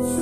Kannada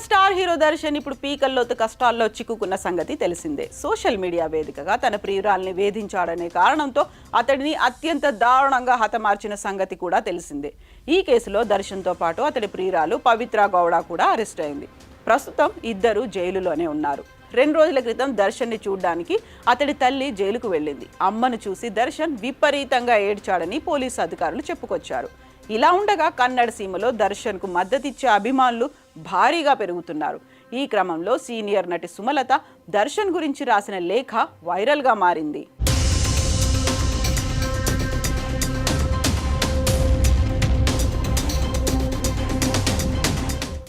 star hero Darshan ఇప్పుడు పీకల్లోతు కష్టాల్లో చిక్కుకున్న సంగతి తెలిసిందే. సోషల్ మీడియా వేదికగా తన ప్రియురాల్ని వేధించాడనే కారణంతో అతడిని అత్యంత దారుణంగా హతమార్చిన సంగతి కూడా తెలిసిందే. ఈ కేసులో దర్శన్తో పాటు అతడి ప్రియురాలు పవిత్ర గౌడ కూడా అరెస్ట్ అయింది. ప్రస్తుతం ఇద్దరు జైలులోనే ఉన్నారు. 2 రోజుల క్రితం దర్శన్ని చూడ్డానికి అతడి తల్లి జైలుకు వెళ్ళింది. అమ్మను చూసి దర్శన్ విపరీతంగా ఏడ్చాడని పోలీసు అధికారులు చెప్పుకొచ్చారు. ఇలా ఉండగా కన్నడ సీమలో దర్శన్కు మద్దతిచ్చే అభిమానులు భారీగా పెరుగుతున్నారు. ఈ క్రమంలో సీనియర్ నటి సుమలత దర్శన్ గురించి రాసిన లేఖ వైరల్గా మారింది.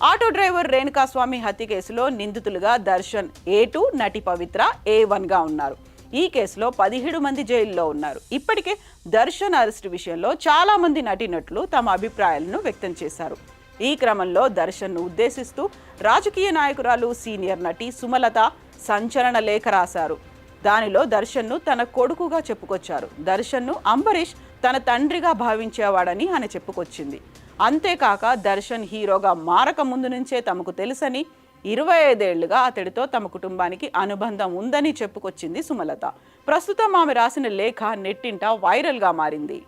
ఆటో డ్రైవర్ రేణుకాస్వామి హత్య కేసులో నిందితులుగా దర్శన్ A2, నటి పవిత్ర A1గా ఉన్నారు. ఈ కేసులో 17 మంది జైల్లో ఉన్నారు. ఇప్పటికే దర్శన్ అరెస్టు విషయంలో చాలా మంది నటీనటులు తమ అభిప్రాయాలను వ్యక్తం చేశారు. ఈ క్రమంలో దర్శన్ను ఉద్దేశిస్తూ రాజకీయ నాయకురాలు సీనియర్ నటి సుమలత సంచలన లేఖ రాశారు. దానిలో దర్శన్ను తన కొడుకుగా చెప్పుకొచ్చారు. దర్శన్ను అంబరీష్ తన తండ్రిగా భావించేవాడని ఆమె చెప్పుకొచ్చింది. అంతేకాక దర్శన్ హీరోగా మారక ముందు నుంచే తమకు తెలుసని, 25 ఏళ్లుగా అతడితో తమ కుటుంబానికి అనుబంధం ఉందని చెప్పుకొచ్చింది సుమలత. ప్రస్తుతం ఆమె రాసిన లేఖ నెట్టింట వైరల్గా మారింది.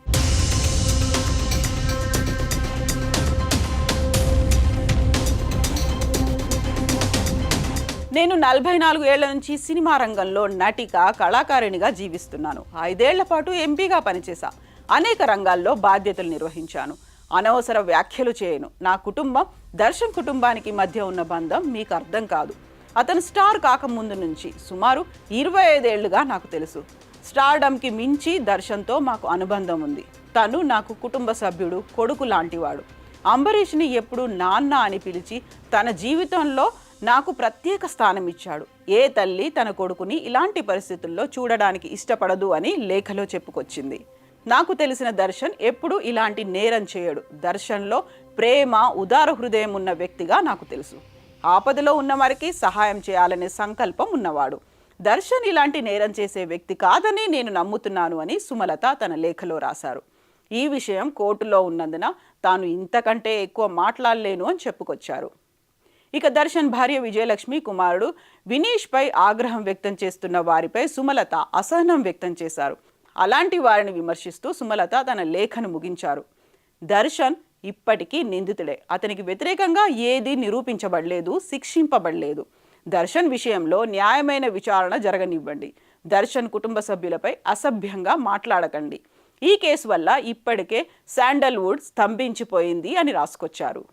నేను 44 ఏళ్ల నుంచి సినిమా రంగంలో నటిగా, కళాకారిణిగా జీవిస్తున్నాను. 5 ఏళ్ల పాటు ఎంపీగా పనిచేశా. అనేక రంగాల్లో బాధ్యతలు నిర్వహించాను. అనవసర వ్యాఖ్యలు చేయను. నా కుటుంబం, దర్శన్ కుటుంబానికి మధ్య ఉన్న బంధం మీకు అర్థం కాదు. అతను స్టార్ కాకముందు నుంచి సుమారు 25 ఏళ్లుగా నాకు తెలుసు. స్టార్డమ్కి మించి దర్శన్తో మాకు అనుబంధం ఉంది. తను నాకు కుటుంబ సభ్యుడు, కొడుకు లాంటివాడు. అంబరీష్ని ఎప్పుడు నాన్న అని పిలిచి తన జీవితంలో నాకు ప్రత్యేక స్థానం ఇచ్చాడు. ఏ తల్లి తన కొడుకుని ఇలాంటి పరిస్థితుల్లో చూడడానికి ఇష్టపడదు అని లేఖలో చెప్పుకొచ్చింది. నాకు తెలిసిన దర్శన్ ఎప్పుడూ ఇలాంటి నేరం చేయడు. దర్శన్లో ప్రేమ, ఉదార హృదయం ఉన్న వ్యక్తిగా నాకు తెలుసు. ఆపదలో ఉన్న వారికి సహాయం చేయాలనే సంకల్పం ఉన్నవాడు. దర్శన్ ఇలాంటి నేరం చేసే వ్యక్తి కాదని నేను నమ్ముతున్నాను అని సుమలత తన లేఖలో రాశారు. ఈ విషయం కోర్టులో ఉన్నందున తాను ఇంతకంటే ఎక్కువ మాట్లాడలేను అని చెప్పుకొచ్చారు. ఇక దర్శన్ భార్య విజయలక్ష్మి, కుమారుడు వినీష్పై ఆగ్రహం వ్యక్తం చేస్తున్న వారిపై సుమలత అసహనం వ్యక్తం చేశారు. అలాంటి వారిని విమర్శిస్తూ సుమలత తన లేఖను ముగించారు. దర్శన్ ఇప్పటికీ నిందితుడే. అతనికి వ్యతిరేకంగా ఏదీ నిరూపించబడలేదు, శిక్షింపబడలేదు. దర్శన్ విషయంలో న్యాయమైన విచారణ జరగనివ్వండి. దర్శన్ కుటుంబ సభ్యులపై అసభ్యంగా మాట్లాడకండి. ఈ కేసు వల్ల ఇప్పటికే శాండల్వుడ్ స్తంభించిపోయింది అని రాసుకొచ్చారు.